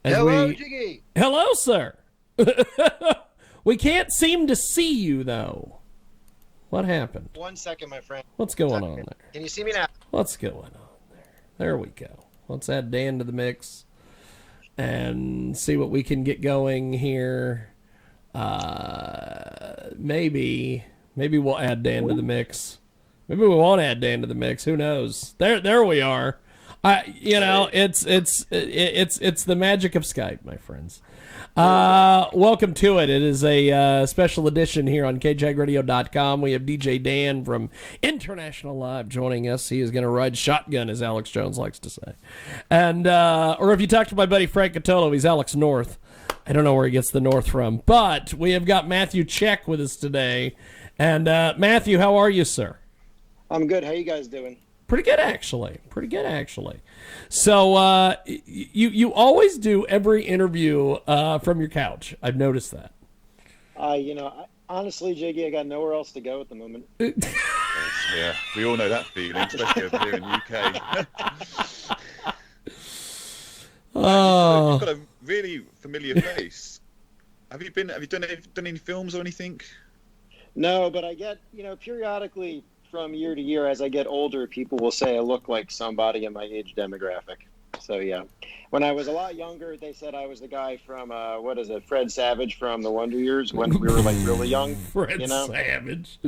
Hello, Jiggy. Hello, sir. We can't seem to see you, though. What happened? 1 second, my friend. What's going on there? Can you see me now? What's going on there? There we go. Let's add Dan to the mix and see what we can get going here. Maybe we'll add Dan to the mix. Maybe we won't add Dan to the mix. Who knows? There we are. It's the magic of Skype, my friends. Welcome to it. It is a special edition here on kjagradio.com. We have DJ Dan from International Live joining us. He is going to ride shotgun, as Alex Jones likes to say. And or if you talk to my buddy Frank Catolo, he's Alex North. I don't know where he gets the North from. But we have got Matthew Check with us today. And Matthew, how are you, sir? I'm good. How you guys doing? Pretty good, actually. So you always do every interview from your couch. I've noticed that. Honestly, Jiggy, I got nowhere else to go at the moment. Yeah, we all know that feeling, especially over here in the UK. You've got a really familiar face. Have you done any films or anything? No, but I get, periodically from year to year, as I get older, people will say I look like somebody in my age demographic. So, yeah. When I was a lot younger, they said I was the guy from, Fred Savage from The Wonder Years when we were, really young. Fred Savage.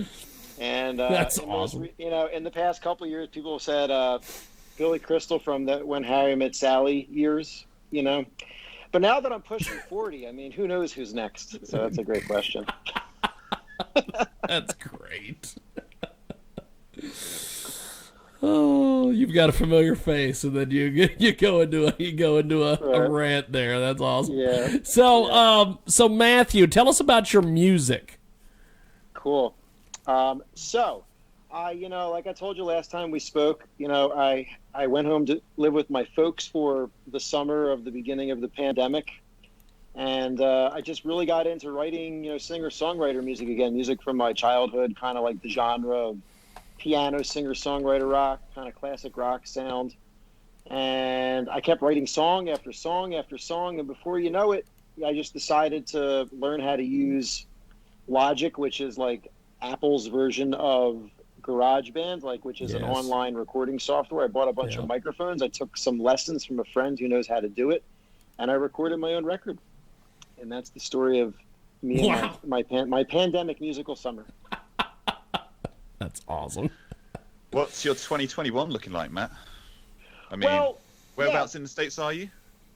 And that's awesome. In the past couple of years, people have said Billy Crystal from the When Harry Met Sally years, But now that I'm pushing 40, who knows who's next? So that's a great question. That's great. Oh, you've got a familiar face, and then you go into a rant there. That's awesome. Yeah. So Matthew, tell us about your music. Cool. So, like I told you last time we spoke, I went home to live with my folks for the summer of the beginning of the pandemic. And I just really got into writing, singer-songwriter music again, music from my childhood, kind of like the genre of piano, singer-songwriter rock, kind of classic rock sound. And I kept writing song after song after song. And before you know it, I just decided to learn how to use Logic, which is like Apple's version of GarageBand, which is an online recording software. I bought a bunch of microphones. I took some lessons from a friend who knows how to do it. And I recorded my own record. And that's the story of me and my pandemic musical summer. That's awesome. What's your 2021 looking like, Matt? Whereabouts in the States are you?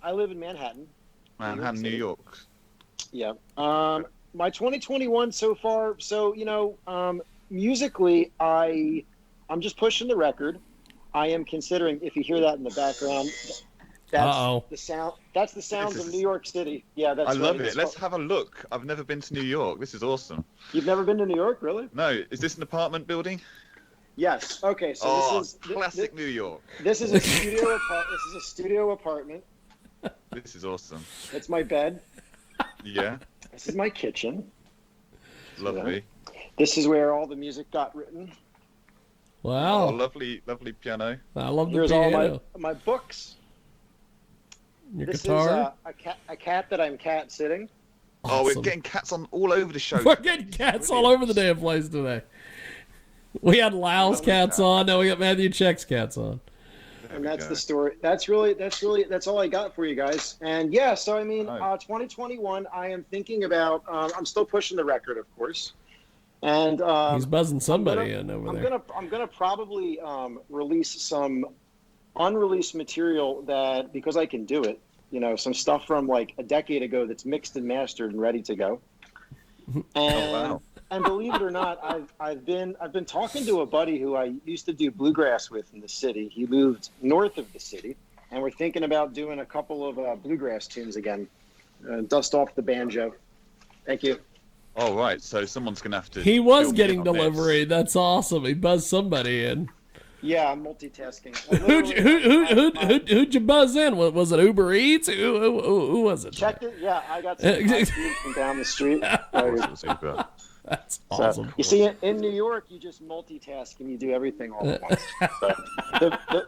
I live in Manhattan. Manhattan, New York. Yeah. My 2021 so far, musically, I'm just pushing the record. I am considering, if you hear that in the background, that's the sound. That's the sounds of New York City. Yeah, that's. I love it. Let's have a look. I've never been to New York. This is awesome. You've never been to New York, really? No. Is this an apartment building? Yes. Okay. So this is classic New York. This is a studio. This is a studio apartment. This is awesome. That's my bed. Yeah. This is my kitchen. Lovely. This is where all the music got written. Wow. Oh, lovely piano. I love the Here's piano. all my books. Your this guitar. is a cat that I'm cat sitting. Awesome. Oh, we're getting cats on all over the show. We're getting cats all over the damn place today. We had Lau's cats on. Now we got Matthew Check's cats on. And that's the story. That's all I got for you guys. And yeah, so 2021, I am thinking about. I'm still pushing the record, of course. And he's buzzing somebody in over there. I'm gonna probably release some unreleased material that, because I can do it, some stuff from like a decade ago that's mixed and mastered and ready to go. And and believe it or not, I've been talking to a buddy who I used to do bluegrass with in the city. He moved north of the city, and we're thinking about doing a couple of bluegrass tunes again. Dust off the banjo. Thank you. All right, so someone's gonna have to. He was getting delivery. That's awesome. He buzzed somebody in. Yeah, I'm multitasking. Who'd you buzz in? Was it Uber Eats? Who was it? Checked it. Yeah, I got some from down the street. That's So, awesome. you see, in New York, you just multitask and you do everything all at once. So,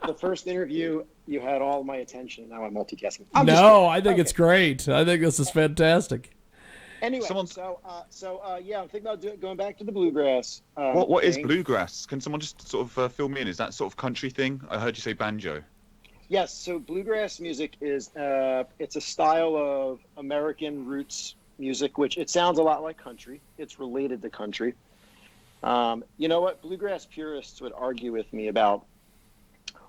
the first interview, you had all my attention. Now I'm multitasking. I'm just No, kidding. I think it's great. I think this is fantastic. Anyway, yeah, I'm thinking about going back to the bluegrass. What is thing. bluegrass? Can someone just sort of fill me in? Is that sort of country thing? I heard you say banjo. Yes, so bluegrass music is it's a style of American roots music, which it sounds a lot like country. It's related to country. You know what? Bluegrass purists would argue with me about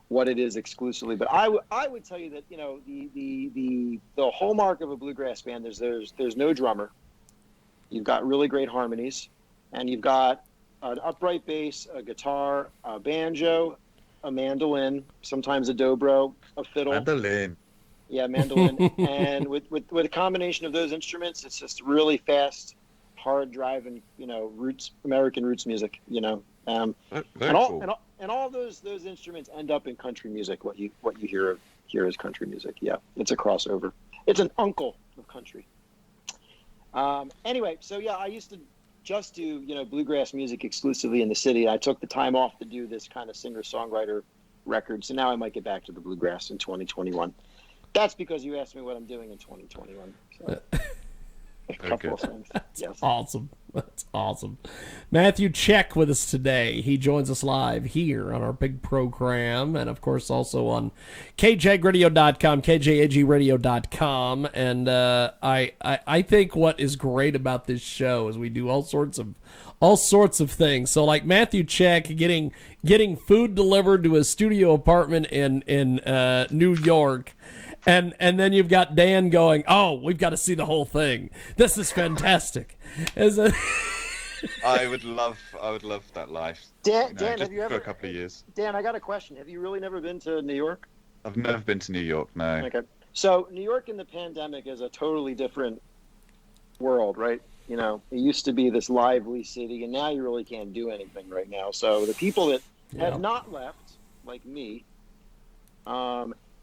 what it is exclusively, but I would tell you that the hallmark of a bluegrass band is there's no drummer. You've got really great harmonies, and you've got an upright bass, a guitar, a banjo, a mandolin, sometimes a dobro, a fiddle. Mandolin. Yeah, mandolin. And with a combination of those instruments, it's just really fast, hard driving, American roots music, Very and all cool. and all those instruments end up in country music. What you hear is country music. Yeah, it's a crossover. It's an uncle of country. Anyway, so yeah, I used to just do bluegrass music exclusively in the city. I took the time off to do this kind of singer-songwriter record. So now I might get back to the bluegrass in 2021. That's because you asked me what I'm doing in 2021. So. A couple of things. Yes. Awesome. That's awesome. Matthew Check with us today. He joins us live here on our big program, and of course also on kjagradio.com, kjagradio.com. And I think what is great about this show is we do all sorts of things. So like Matthew Check getting food delivered to his studio apartment in New York. And then you've got Dan going, oh, we've got to see the whole thing. This is fantastic. I would love that life. Dan, just have you ever? for a couple of years? Dan, I got a question. Have you really never been to New York? I've never been to New York. No. Okay. So New York in the pandemic is a totally different world, right? It used to be this lively city, and now you really can't do anything right now. So the people that have not left, like me,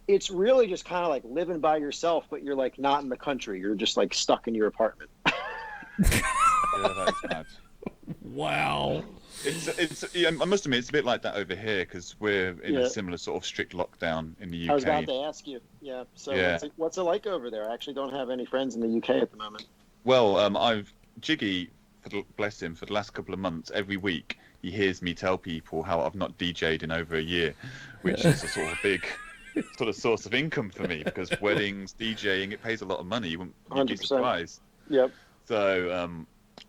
it's really just kind of like living by yourself, but you're like not in the country. You're just like stuck in your apartment. Yeah, that's mad. Wow. I must admit, it's a bit like that over here because we're in a similar sort of strict lockdown in the UK. I was about to ask you. Yeah. So what's it like over there? I actually don't have any friends in the UK at the moment. Well, Jiggy, bless him, for the last couple of months, every week he hears me tell people how I've not DJ'd in over a year, which is a sort of big sort of source of income for me because weddings, DJing, it pays a lot of money. You'd be 100%. surprised. Yep. So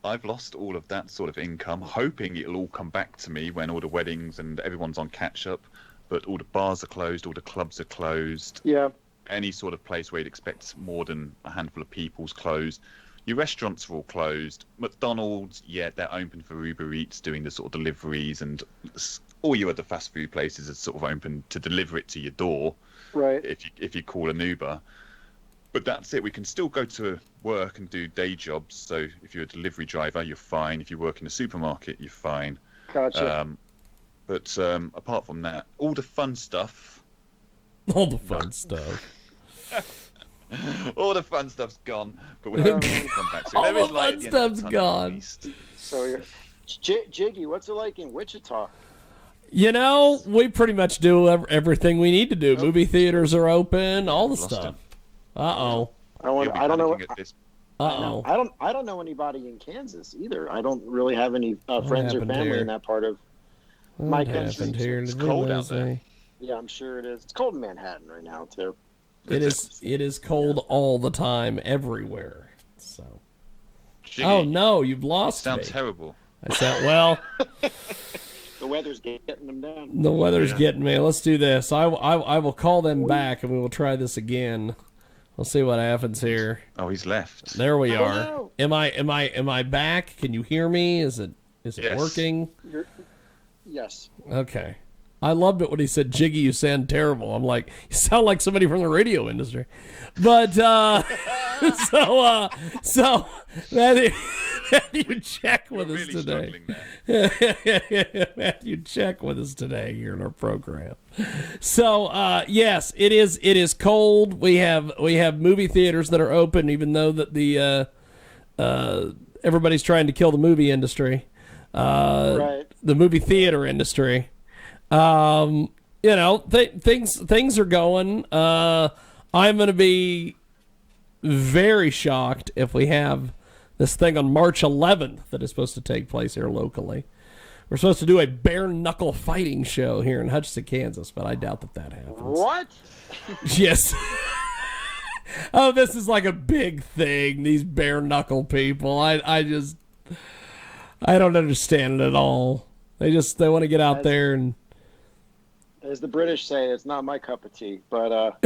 I've lost all of that sort of income, hoping it'll all come back to me when all the weddings and everyone's on catch up, but all the bars are closed, all the clubs are closed. Yeah. Any sort of place where you'd expect more than a handful of people's closed. Your restaurants are all closed. McDonald's, yeah, they're open for Uber Eats, doing the sort of deliveries, and all your other fast food places are sort of open to deliver it to your door. Right. If you call an Uber. But that's it. We can still go to work and do day jobs. So if you're a delivery driver, you're fine. If you work in a supermarket, you're fine. Gotcha. But apart from that, all the fun stuff. All the fun stuff. All the fun stuff's gone, but we'll come back soon. All There the is light fun at the end of stuff's the tunnel, at gone. least. So you're Jiggy, what's it like in Wichita? We pretty much do everything we need to do. Movie theaters are open, all the Lost stuff. him. Uh-oh. He'll be I don't know. panicking at this. Uh-oh. I don't know anybody in Kansas either. I don't really have any friends or happened family here? in that part of my What country. happened here? It's Did we cold out lose there. a- Yeah, I'm sure it is. It's cold in Manhattan right now too. It is cold all the time, everywhere. So. Jiggy, Oh no, you've lost sounds me. terrible. I said, well, The weather's getting them down. the weather's getting me. Let's do this. I will call them back and we will try this again. We'll see what happens here. Oh, he's left. There we Oh, are. no. Am I back? Can you hear me? Is it Yes. working? Yes. Okay. I loved it when he said, Jiggy, you sound terrible. I'm like, you sound like somebody from the radio industry. But, so Matthew Check with You're us really today. struggling there. Matthew Check with us today here in our program. So, yes, it is cold. We have movie theaters that are open, even though that the everybody's trying to kill the movie industry, Right. the movie theater industry. Things are going. I'm going to be very shocked if we have this thing on March 11th that is supposed to take place here locally. We're supposed to do a bare knuckle fighting show here in Hutchinson, Kansas, but I doubt that happens. What? Yes. Oh, this is like a big thing. These bare knuckle people. I don't understand it at all. They want to get out there and. As the British say, it's not my cup of tea. But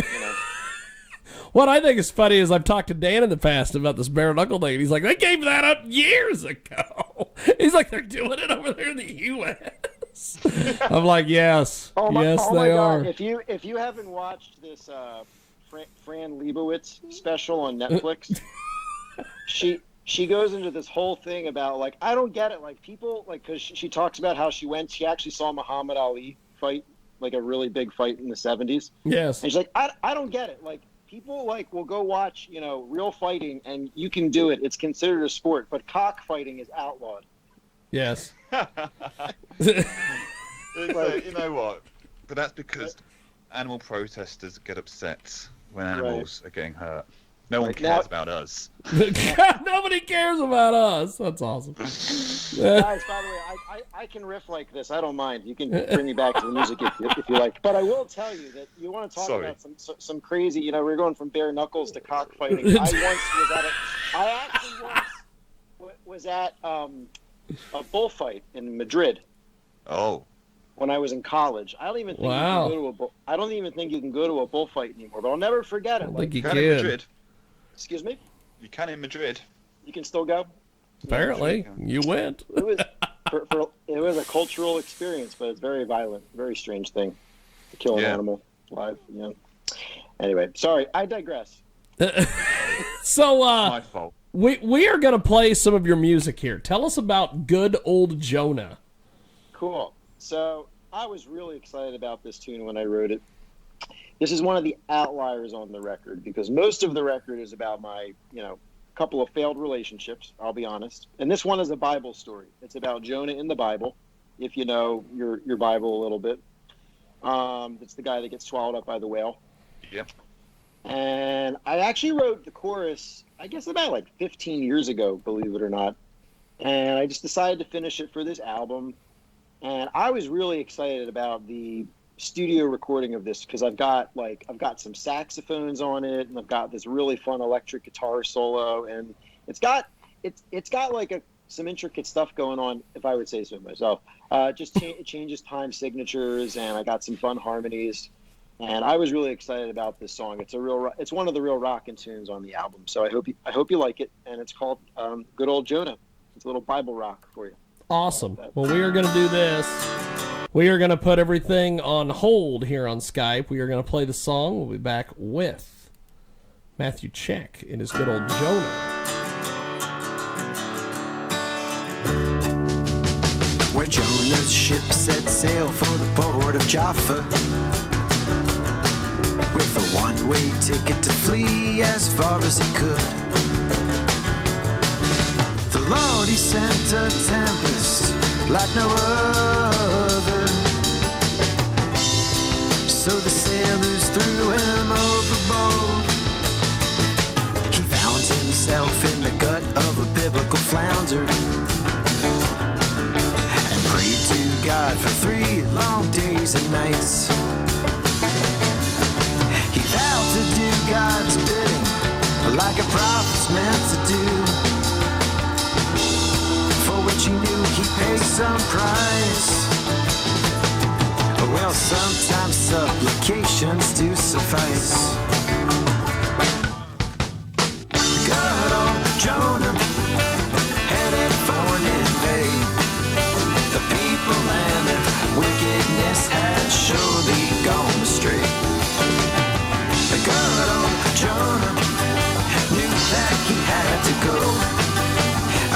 What I think is funny is I've talked to Dan in the past about this bare knuckle thing. And he's like, they gave that up years ago. He's like, they're doing it over there in the U.S. I'm like, yes, yes, they are. If you haven't watched this Fran Lebowitz special on Netflix, she goes into this whole thing about like, I don't get it, like people like, because she talks about how she actually saw Muhammad Ali fight, like a really big fight in the 70s. Yes. And she's like, I don't get it, like people like will go watch real fighting and you can do it, it's considered a sport, but cockfighting is outlawed. Yes. You know what? But that's because animal protesters get upset when animals are getting hurt. No one cares about us. Nobody cares about us. That's awesome. Guys, by the way, I can riff like this. I don't mind. You can bring me back to the music if you like. But I will tell you that you want to talk about some crazy. We're going from bare knuckles to cockfighting. I actually was at a bullfight in Madrid. Oh. When I was in college, I don't even think you can go to a bullfight anymore. But I'll never forget it. I think you can in Madrid. Excuse me? You can in Madrid. You can still go? Apparently, you went. It was a cultural experience, but it's very violent, very strange thing to kill an animal live. Anyway, sorry, I digress. So, my fault. We are going to play some of your music here. Tell us about Good Old Jonah. Cool. So I was really excited about this tune when I wrote it. This is one of the outliers on the record because most of the record is about my, couple of failed relationships, I'll be honest. And this one is a Bible story. It's about Jonah in the Bible, if you know your Bible a little bit. It's the guy that gets swallowed up by the whale. Yep. And I actually wrote the chorus, I guess about like 15 years ago, believe it or not. And I just decided to finish it for this album. And I was really excited about the studio recording of this because I've got some saxophones on it, and I've got this really fun electric guitar solo, and it's got like some intricate stuff going on, if I would say so myself. It changes time signatures, and I got some fun harmonies, and I was really excited about this song. It's one of the real rockin' tunes on the album, so I hope you like it, and it's called Good Old Jonah. It's a little Bible rock for you. Awesome. Well, we are going to do this. We are going to put everything on hold here on Skype. We are going to play the song. We'll be back with Matthew Check in his Good Old Jonah. Where Jonah's ship set sail for the port of Jaffa, with a one-way ticket to flee as far as he could. The Lord, he sent a tempest like no other, so the sailors threw him overboard. He found himself in the gut of a biblical flounder and prayed to God for 3 long days and nights. He vowed to do God's bidding like a prophet's meant to do, which he knew he'd pay some price. Well, sometimes supplications do suffice. Good old Jonah headed for Nineveh. The people and their wickedness had surely gone astray. Good old Jonah knew that he had to go.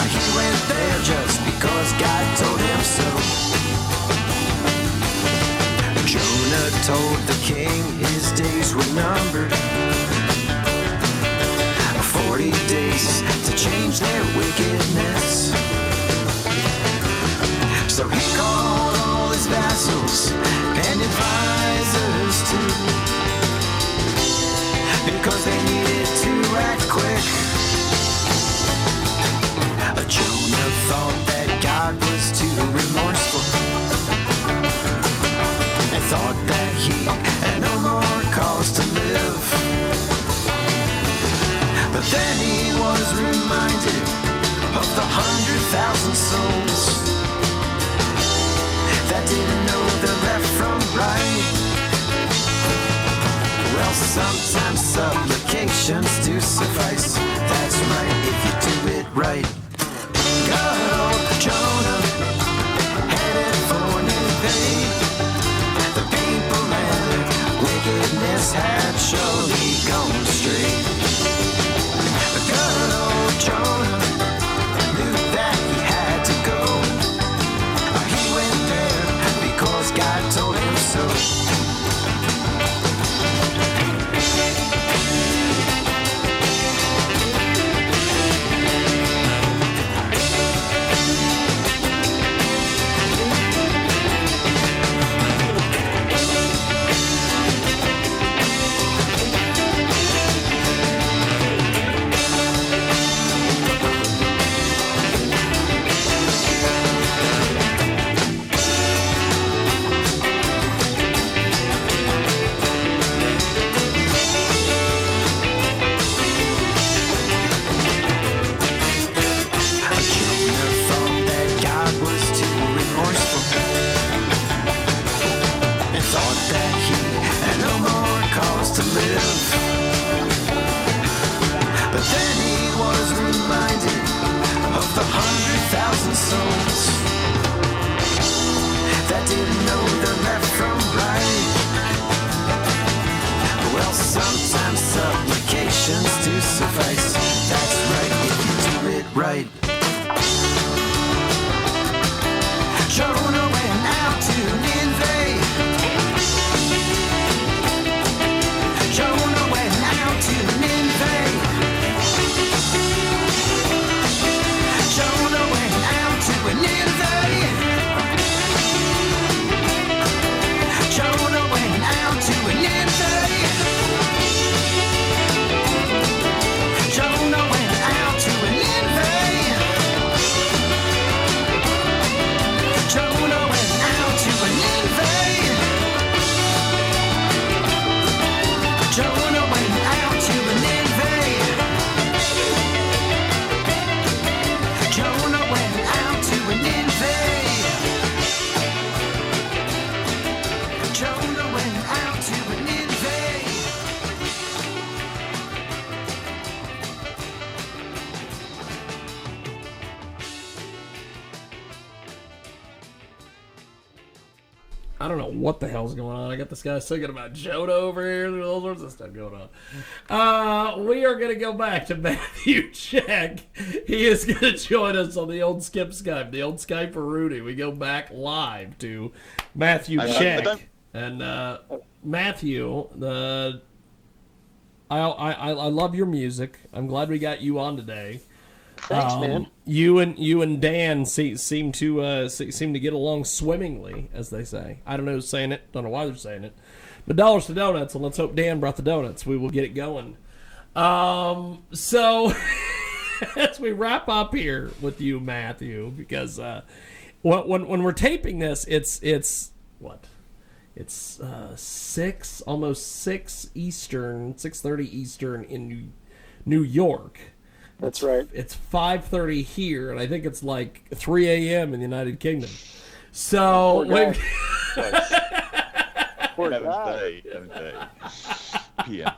He went there just because God told him so. Jonah told the king his days were numbered. 40 days to change their wickedness. was reminded of the 100,000 souls that didn't know the left from right. Well, sometimes supplications do suffice. That's right, if you do it right. Good old Jonah, headed for Nineveh. The people and their wickedness had surely gone straight. Good old Jonah knew that he had to go. He went there because God told him so. I don't know what the hell's going on. I got this guy singing about Jonah over here. There's all sorts of stuff going on. We are going to go back to Matthew Check. He is going to join us on the old Skip Skype, the old Skype for Rudy. We go back live to Matthew Check. And Matthew, I love your music. I'm glad we got you on today. Thanks, man. You and Dan seem to get along swimmingly, as they say. I don't know who's saying it. Don't know why they're saying it. But dollars to donuts, and let's hope Dan brought the donuts. We will get it going. So as we wrap up here with you, Matthew, because when we're taping this, it's what? It's 6, almost 6 Eastern, 6:30 Eastern in New York. That's right. It's 5:30 here, and I think it's like 3 a.m. in the United Kingdom. So, Poor 11th day. PM.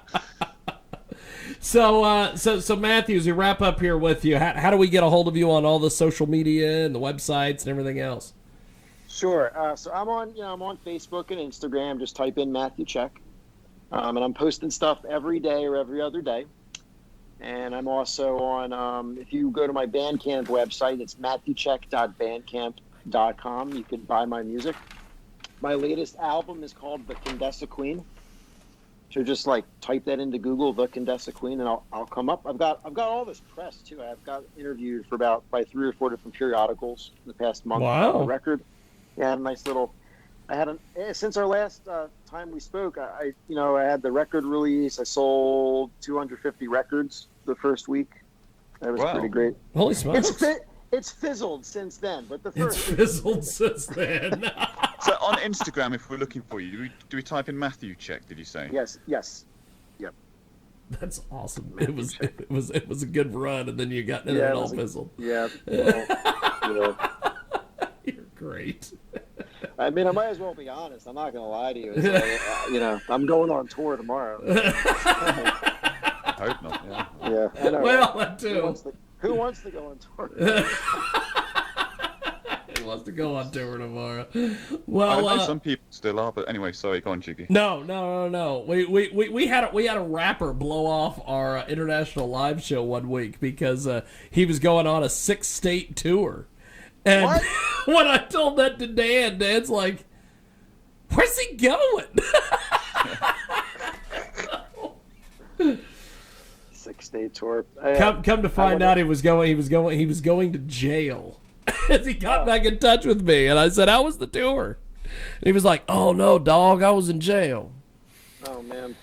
So Matthew, as we wrap up here with you, how do we get a hold of you on all the social media and the websites and everything else? Sure. So I'm on Facebook and Instagram. Just type in Matthew Check, and I'm posting stuff every day or every other day. And I'm also on, if you go to my Bandcamp website, it's matthewcheck.bandcamp.com. You can buy my music. My latest album is called The Condessa Queen. So just like type that into Google, The Condessa Queen, and I'll come up. I've got all this press too. I've got interviewed by 3 or 4 different periodicals in the past month. Wow. On the record. Yeah, I had a nice little. Since our last time we spoke, I had the record release. I sold 250 records the first week. That was pretty great. Holy smokes! It's fizzled since then, but the first it's fizzled since then. So on Instagram, if we're looking for you, do we type in Matthew Check? Did you say? Yes. Yep. That's awesome. It was a good run, and then you got and then it all fizzled. Yeah. Well, You're great. I mean, I might as well be honest. I'm not going to lie to you. It's like, I'm going on tour tomorrow. I hope not. Yeah. Yeah. I know, Well, right? that too. Who wants to go on tour? He wants to go on tour tomorrow. I Well, know some people still are, but anyway, sorry, go on, Jiggy. No. We had a rapper blow off our international live show one week because he was going on a 6-state tour, and What? when I told that to Dan, Dan's like, "Where's he going?" 6-day tour. Come to find out, he was going to jail. As he got back in touch with me, and I said, "How was the tour?" And he was like, "Oh no, dog, I was in jail." Oh man.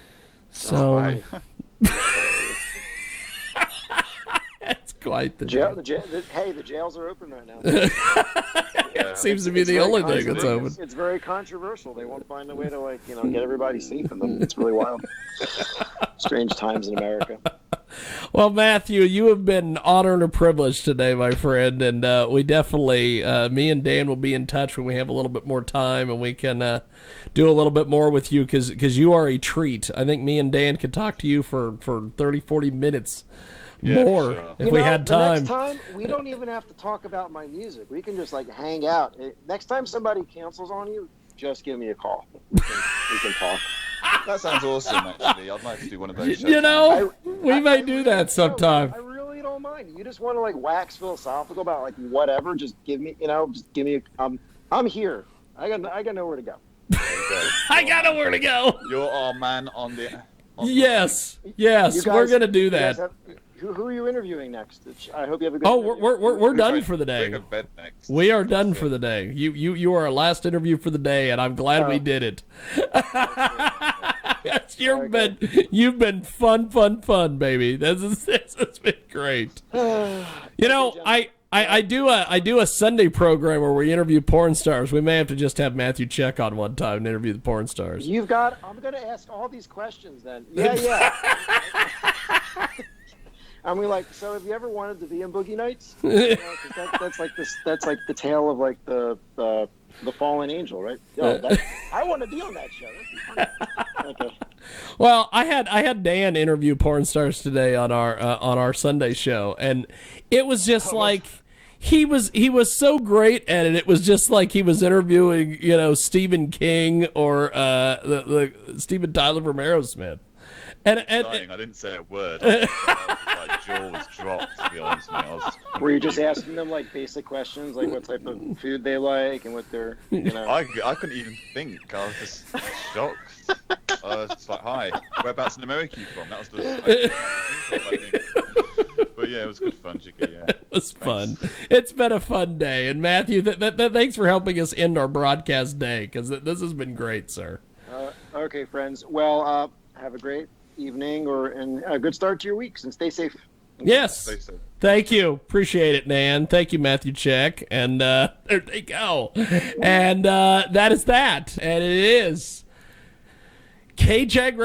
So Right. that's quite the Jail, joke. the jails are open right now. It seems to be It's the very only thing that's controversial. open. It's very controversial. They won't find a way to get everybody safe in them. It's really wild. Strange times in America. Well, Matthew, you have been honored and a privilege today, my friend, and we definitely, me and Dan will be in touch when we have a little bit more time and we can do a little bit more with you because you are a treat. I think me and Dan could talk to you for 30, 40 minutes more sure. if we had time. Next time, we don't even have to talk about my music. We can just hang out. Next time somebody cancels on you, just give me a call. We can talk. That sounds awesome, actually. I'd like to do one of those shows. We may do that sometime. I really don't mind. You just want to wax philosophical about whatever. Just give me, just give me. I'm here. I got nowhere to go. I got nowhere to go. You're our man on the. Yes, You we're guys- gonna do you guys that. who are you interviewing next? I hope you have a good. Oh, interview. we're done for the We're day. going to bed next. We are done for the day. You are our last interview for the day, and I'm glad we did it. You've been fun, baby. This has been great. I do a Sunday program where we interview porn stars. We may have to just have Matthew check on one time and interview the porn stars. I'm going to ask all these questions then. Yeah. And we so have you ever wanted to be in Boogie Nights? 'Cause that's like the tale of the fallen angel, right? I want to be on that show. That'd be fun. Okay. Well, I had Dan interview porn stars today on our Sunday show, and it was just he was so great at it. It was just like he was interviewing Stephen King or the Steven Tyler from Aerosmith. And I didn't say a word. My jaw was dropped, to be honest with me. Were you just asking them basic questions, like what type of food they like and what they're, I couldn't even think. I was just shocked. I was just like, "Hi, whereabouts in America are you from?" That was the. But yeah, it was good fun, Jiggy. Yeah. It was fun. It's been a fun day, and Matthew, thanks for helping us end our broadcast day because this has been great, sir. Okay, friends. Well, have a great evening and a good start to your weeks, and stay safe. Yes. Stay safe. Thank you. Appreciate it, Nan. Thank you, Matthew Check. And there they go. And that is that. And it is KJAG Radio.